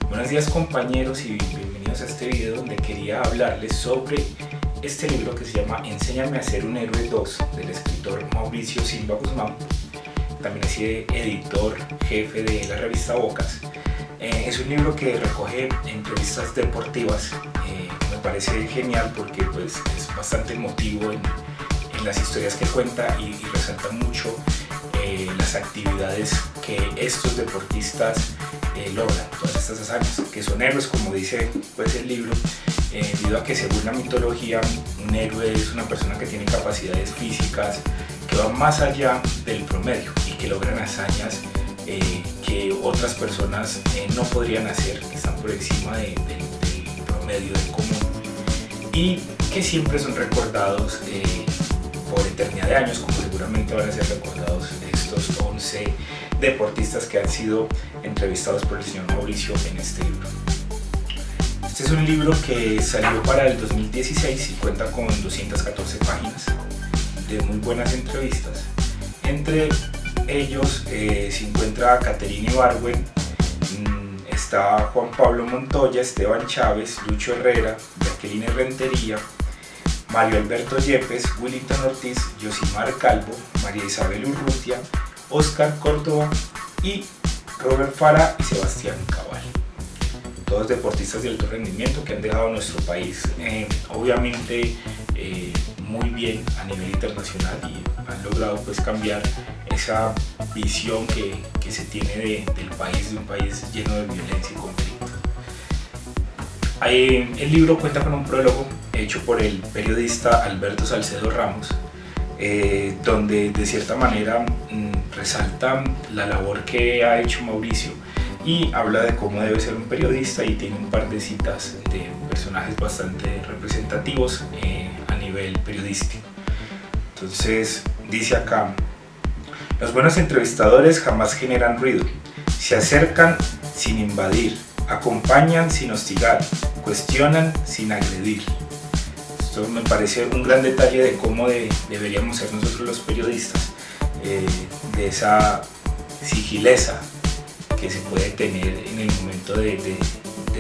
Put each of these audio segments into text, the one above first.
Buenos días compañeros y bienvenidos a este video donde quería hablarles sobre este libro que se llama Enséñame a ser un héroe 2 del escritor Mauricio Silva Guzmán. También es editor jefe de la revista Bocas. Es un libro que recoge entrevistas deportivas. Me parece genial porque pues, es bastante emotivo en las historias que cuenta y resalta mucho las actividades que estos deportistas logran, todas estas hazañas, que son héroes, como dice pues, el libro, debido a que según la mitología un héroe es una persona que tiene capacidades físicas que van más allá del promedio y que logran hazañas que otras personas no podrían hacer, que están por encima del promedio, del común, y que siempre son recordados por eternidad de años, como seguramente van a ser recordados estos 11 deportistas que han sido entrevistados por el señor Mauricio en este libro. Este es un libro que salió para el 2016 y cuenta con 214 páginas de muy buenas entrevistas. Entre ellos se encuentra Caterine Ibargüen, está Juan Pablo Montoya, Esteban Chávez, Lucho Herrera, Jacqueline Rentería, Mario Alberto Yepes, Willington Ortiz, Yosimar Calvo, María Isabel Urrutia, Oscar Córdoba y Robert Fara y Sebastián Cabal. Todos deportistas de alto rendimiento que han dejado nuestro país obviamente muy bien a nivel internacional y han logrado pues cambiar esa visión que se tiene de un país lleno de violencia y conflicto. El libro cuenta con un prólogo hecho por el periodista Alberto Salcedo Ramos, donde de cierta manera resalta la labor que ha hecho Mauricio y habla de cómo debe ser un periodista y tiene un par de citas de personajes bastante representativos a nivel periodístico. Entonces dice acá: los buenos entrevistadores jamás generan ruido, se acercan sin invadir, acompañan sin hostigar, cuestionan sin agredir. Esto me parece un gran detalle de cómo deberíamos ser nosotros los periodistas, de esa sigileza que se puede tener en el momento de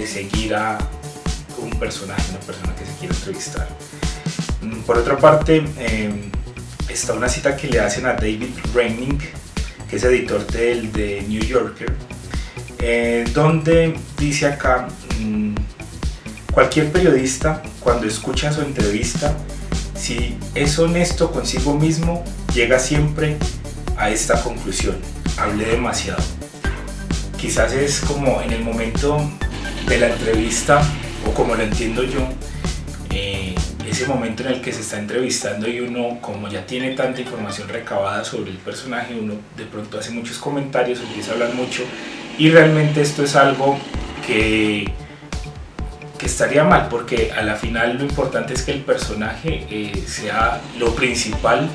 seguir a un personaje, una persona que se quiere entrevistar. Por otra parte, está una cita que le hacen a David Reining, que es editor de New Yorker, donde dice acá: cualquier periodista, cuando escucha su entrevista, si es honesto consigo mismo, llega siempre a esta conclusión: hablé demasiado. Quizás es como en el momento de la entrevista, o como lo entiendo yo, ese momento en el que se está entrevistando y uno, como ya tiene tanta información recabada sobre el personaje, uno de pronto hace muchos comentarios, empieza a hablar mucho, y realmente esto es algo que estaría mal, porque a la final lo importante es que el personaje sea lo principal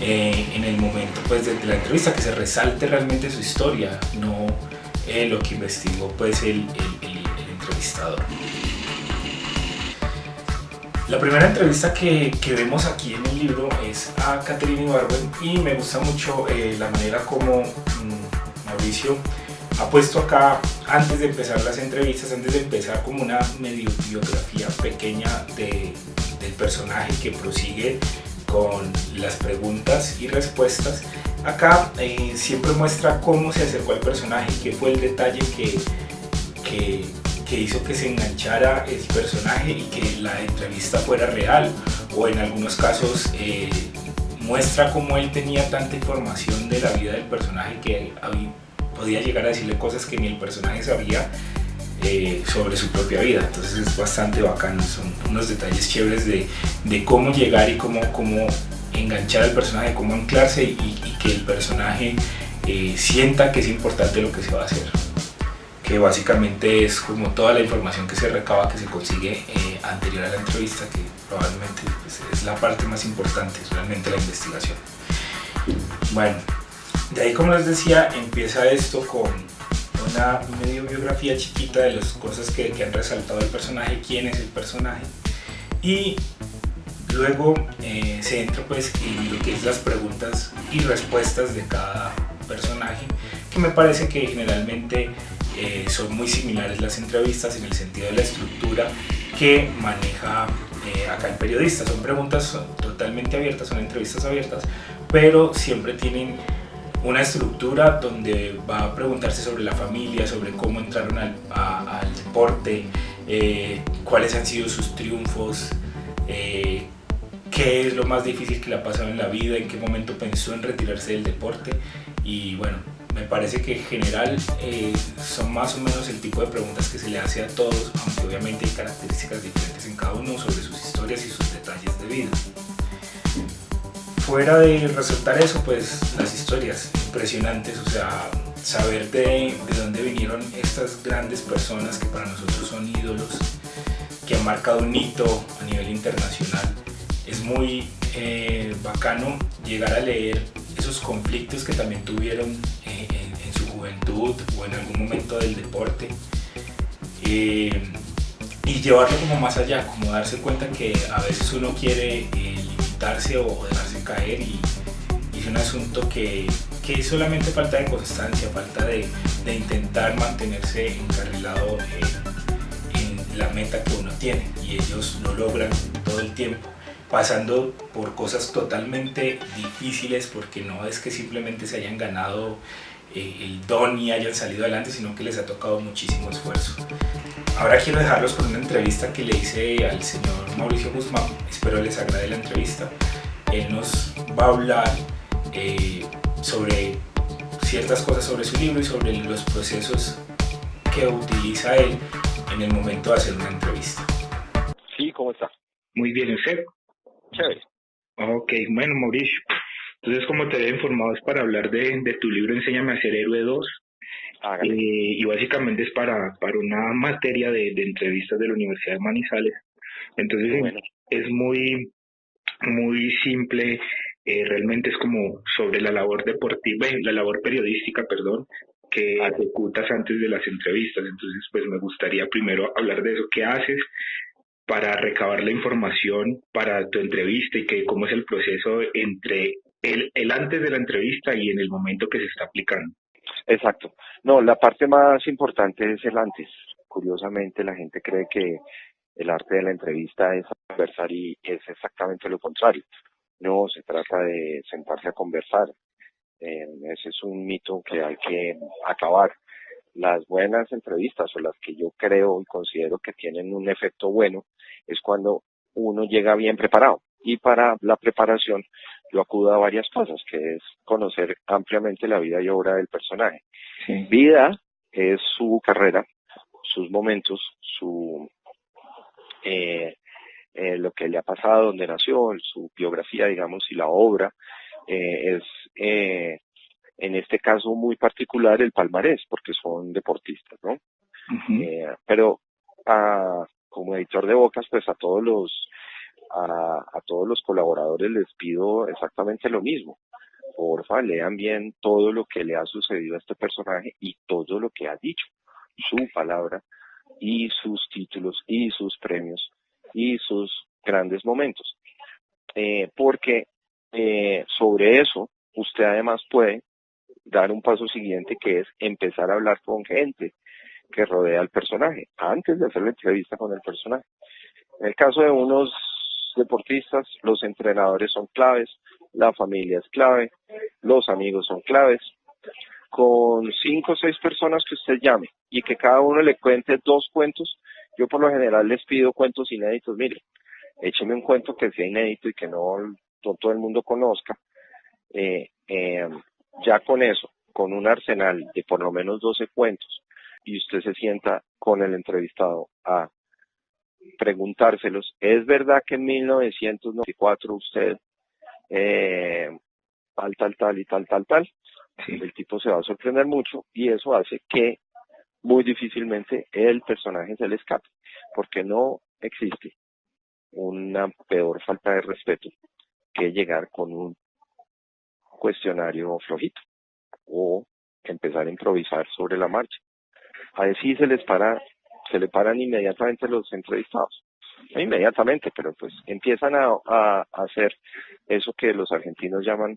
en el momento pues, de la entrevista, que se resalte realmente su historia, no lo que investigó pues, el entrevistador. La primera entrevista que vemos aquí en el libro es a Caterine Ibargüen y me gusta mucho la manera como Mauricio ha puesto acá, antes de empezar las entrevistas, antes de empezar como una medio biografía pequeña del personaje que prosigue con las preguntas y respuestas. Acá siempre muestra cómo se acercó al personaje, qué fue el detalle que hizo que se enganchara el personaje y que la entrevista fuera real, o en algunos casos muestra cómo él tenía tanta información de la vida del personaje que podía llegar a decirle cosas que ni el personaje sabía sobre su propia vida. Entonces es bastante bacano, son unos detalles chéveres de cómo llegar y cómo enganchar al personaje, cómo anclarse y que el personaje sienta que es importante lo que se va a hacer, que básicamente es como toda la información que se recaba, que se consigue anterior a la entrevista, que probablemente pues, es la parte más importante, es realmente la investigación. Bueno, de ahí, como les decía, empieza esto con una medio biografía chiquita de las cosas que han resaltado el personaje, quién es el personaje, y luego se entra pues en lo que es las preguntas y respuestas de cada personaje, que me parece que generalmente son muy similares las entrevistas en el sentido de la estructura que maneja acá el periodista. Son preguntas totalmente abiertas, son entrevistas abiertas, pero siempre tienen una estructura donde va a preguntarse sobre la familia, sobre cómo entraron al deporte, cuáles han sido sus triunfos, qué es lo más difícil que le ha pasado en la vida, en qué momento pensó en retirarse del deporte. Y bueno, me parece que en general son más o menos el tipo de preguntas que se le hace a todos, aunque obviamente hay características diferentes en cada uno sobre sus historias y sus detalles de vida. Fuera de resaltar eso, pues las historias impresionantes, o sea, saber de dónde vinieron estas grandes personas que para nosotros son ídolos, que han marcado un hito a nivel internacional. Es muy bacano llegar a leer esos conflictos que también tuvieron en su juventud o en algún momento del deporte, y llevarlo como más allá, como darse cuenta que a veces uno quiere limitarse o dejarse caer, y es un asunto que es solamente falta de constancia, falta de intentar mantenerse encarrilado en la meta que uno tiene, y ellos lo logran todo el tiempo, pasando por cosas totalmente difíciles, porque no es que simplemente se hayan ganado el don y hayan salido adelante, sino que les ha tocado muchísimo esfuerzo. Ahora quiero dejarlos con una entrevista que le hice al señor Mauricio Guzmán. Espero les agrade la entrevista. Él nos va a hablar sobre ciertas cosas sobre su libro y sobre los procesos que utiliza él en el momento de hacer una entrevista. Sí, ¿cómo está? Muy bien, ¿usted? Chévere. Ok, bueno, Mauricio. Entonces, como te había informado, es para hablar de tu libro Enséñame a ser héroe 2. Y básicamente es para una materia de entrevistas de la Universidad de Manizales. Entonces, bueno, es muy simple. Realmente es como sobre la labor deportiva, la labor periodística, perdón, que ejecutas antes de las entrevistas. Entonces, pues me gustaría primero hablar de eso. ¿Qué haces para recabar la información para tu entrevista, y cómo es el proceso entre el antes de la entrevista y en el momento que se está aplicando? Exacto. No, la parte más importante es el antes. Curiosamente, la gente cree que el arte de la entrevista es conversar, y es exactamente lo contrario. No, se trata de sentarse a conversar. Ese es un mito que hay que acabar. Las buenas entrevistas, o las que yo creo y considero que tienen un efecto bueno, es cuando uno llega bien preparado. Y para la preparación yo acudo a varias cosas, que es conocer ampliamente la vida y obra del personaje. Sí. Vida es su carrera, sus momentos, lo que le ha pasado, donde nació, su biografía, digamos, y la obra es en este caso muy particular el palmarés, porque son deportistas, ¿no? Uh-huh. Pero como editor de Bocas, pues a todos los colaboradores les pido exactamente lo mismo. Porfa, lean bien todo lo que le ha sucedido a este personaje y todo lo que ha dicho, su palabra y sus títulos y sus premios y sus grandes momentos. Porque sobre eso usted además puede dar un paso siguiente, que es empezar a hablar con gente que rodea al personaje antes de hacer la entrevista con el personaje. En el caso de unos deportistas, los entrenadores son claves, la familia es clave, los amigos son claves. Con 5 o 6 personas que usted llame y que cada uno le cuente 2 cuentos, yo por lo general les pido cuentos inéditos. Mire, écheme un cuento que sea inédito y que no todo el mundo conozca. Ya con eso, con un arsenal de por lo menos 12 cuentos, y usted se sienta con el entrevistado a preguntárselos, ¿es verdad que en 1994 usted tal y tal? Sí. El tipo se va a sorprender mucho, y eso hace que muy difícilmente el personaje se le escape, porque no existe una peor falta de respeto que llegar con un cuestionario flojito o empezar a improvisar sobre la marcha. Así se le paran inmediatamente los entrevistados. No inmediatamente, pero pues empiezan a hacer eso que los argentinos llaman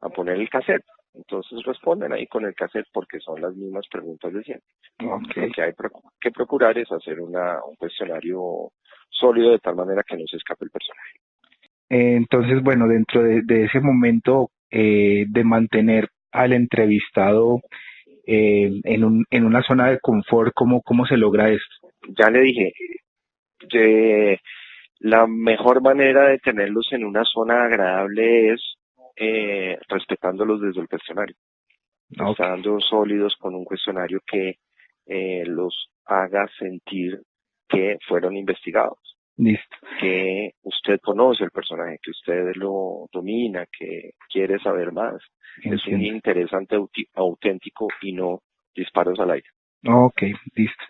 a poner el cassette. Entonces responden ahí con el cassette porque son las mismas preguntas de siempre. Okay. Lo que hay que procurar es hacer un cuestionario sólido de tal manera que no se escape el personaje. Entonces, bueno, dentro de ese momento de mantener al entrevistado en una zona de confort, ¿cómo se logra esto? Ya le dije, la mejor manera de tenerlos en una zona agradable es respetándolos desde el cuestionario, Okay. estando sólidos con un cuestionario que los haga sentir que fueron investigados. Listo. Que usted conoce el personaje, que usted lo domina, que quiere saber más. Entiendo. Es un interesante auténtico y no disparos al aire. Ok, listo.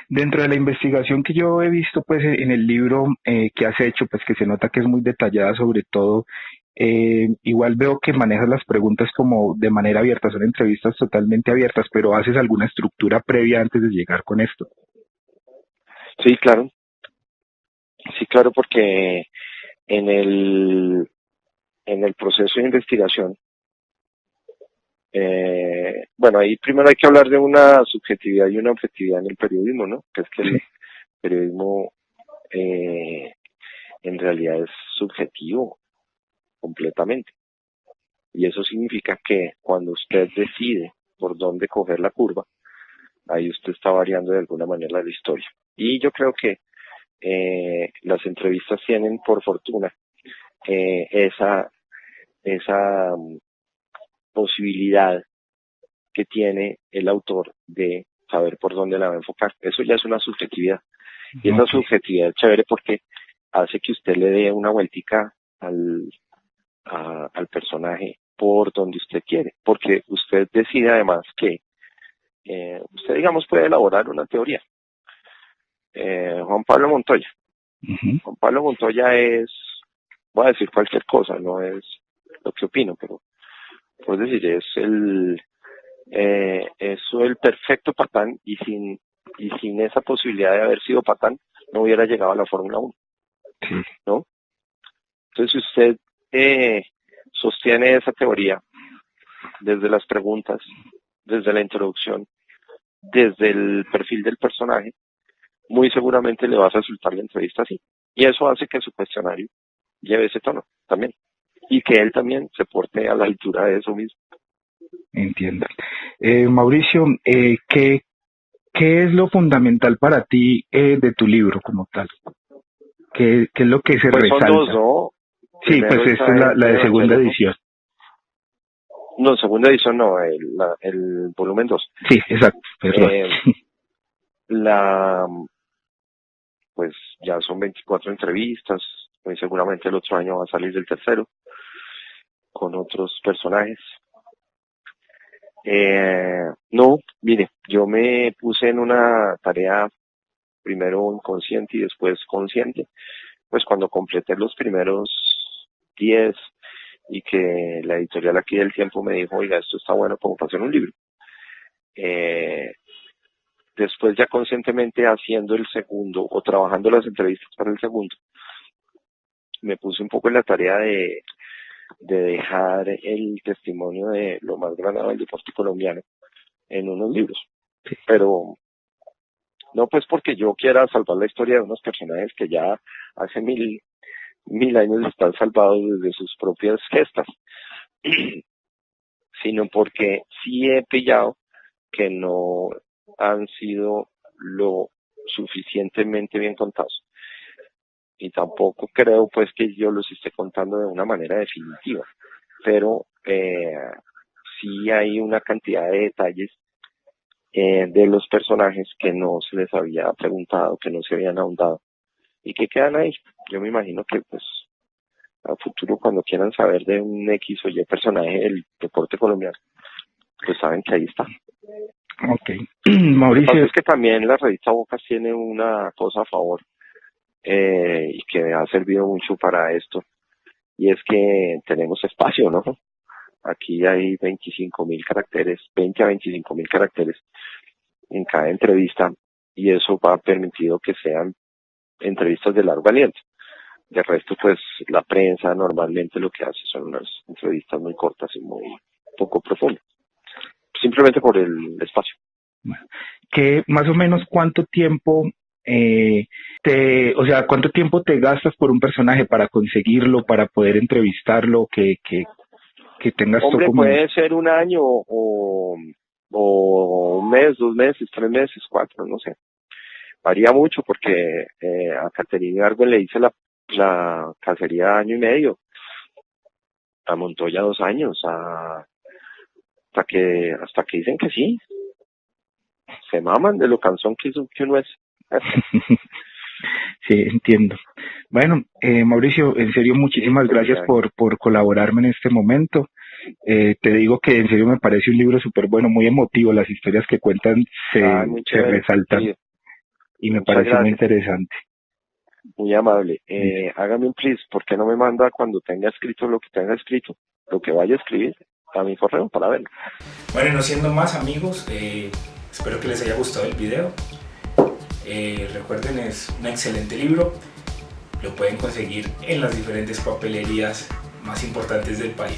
Dentro de la investigación que yo he visto pues en el libro que has hecho, pues que se nota que es muy detallada sobre todo, igual veo que manejas las preguntas como de manera abierta, son entrevistas totalmente abiertas, pero ¿haces alguna estructura previa antes de llegar con esto? Sí, claro. Sí, claro, porque en el proceso de investigación, bueno, ahí primero hay que hablar de una subjetividad y una objetividad en el periodismo, ¿no? Que es que el periodismo en realidad es subjetivo completamente. Y eso significa que cuando usted decide por dónde coger la curva, ahí usted está variando de alguna manera la historia. Y yo creo que las entrevistas tienen, por fortuna, esa posibilidad que tiene el autor de saber por dónde la va a enfocar. Eso ya es una subjetividad. Y esa subjetividad es chévere porque hace que usted le dé una vueltica al personaje por donde usted quiere. Porque usted decide además que usted, digamos, puede elaborar una teoría. Juan Pablo Montoya. Juan Pablo Montoya es, voy a decir cualquier cosa, no es lo que opino, pero puedo decir, es el perfecto patán y sin esa posibilidad de haber sido patán no hubiera llegado a la Fórmula 1, ¿no? Entonces, si usted sostiene esa teoría desde las preguntas, desde la introducción, desde el perfil del personaje, muy seguramente le va a resultar la entrevista así. Y eso hace que su cuestionario lleve ese tono también. Y que él también se porte a la altura de eso mismo. Entiendo. Mauricio, ¿qué es lo fundamental para ti de tu libro como tal? ¿Qué es lo que se pues resalta? Son dos, ¿no? Sí, pues esta es la de segunda edición. No, segunda edición no, el volumen 2. Sí, exacto. Pues ya son 24 entrevistas, muy seguramente el otro año va a salir el tercero, con otros personajes. No, mire, yo me puse en una tarea primero inconsciente y después consciente, pues cuando completé los primeros 10 y que la editorial aquí del Tiempo me dijo, oiga, esto está bueno como para hacer un libro. Después ya conscientemente haciendo el segundo o trabajando las entrevistas para el segundo, me puse un poco en la tarea de dejar el testimonio de lo más grande del deporte colombiano en unos libros. Pero no pues porque yo quiera salvar la historia de unos personajes que ya hace mil años están salvados desde sus propias gestas, sino porque sí he pillado que no han sido lo suficientemente bien contados. Y tampoco creo pues que yo los esté contando de una manera definitiva, pero sí hay una cantidad de detalles de los personajes que no se les había preguntado, que no se habían ahondado y que quedan ahí. Yo me imagino que pues a futuro cuando quieran saber de un X o Y personaje del deporte colombiano, pues saben que ahí está. Ok. Mauricio. Lo que pasa es que también la revista Bocas tiene una cosa a favor y que ha servido mucho para esto, y es que tenemos espacio, ¿no? Aquí hay 25.000 caracteres, 20 a 25.000 caracteres en cada entrevista, y eso va permitido que sean entrevistas de largo aliento. De resto, pues, la prensa normalmente lo que hace son unas entrevistas muy cortas y muy poco profundo, simplemente por el espacio. Bueno, que más o menos cuánto tiempo cuánto tiempo te gastas por un personaje para conseguirlo, para poder entrevistarlo, que tengas tú Hombre, como... puede ser un año o un mes, 2 meses, 3 meses, 4, no sé. Varía mucho porque a Caterina Argüen le hice la cacería año y medio, a Montoya 2 años, hasta que dicen que sí, se maman de lo cansón que uno es. Sí, entiendo. Bueno, Mauricio, en serio, muchísimas gracias por colaborarme en este momento. Te digo que en serio me parece un libro súper bueno, muy emotivo, las historias que cuentan Muy se chévere, resaltan sí, y me muchas parece muy gracias, interesante. muy amable. Hágame un please, ¿por qué no me manda cuando tenga escrito lo que tenga escrito, lo que vaya a escribir, a mi correo para verlo? Bueno, y no siendo más, amigos, espero que les haya gustado el video. Recuerden, es un excelente libro. Lo pueden conseguir en las diferentes papelerías más importantes del país.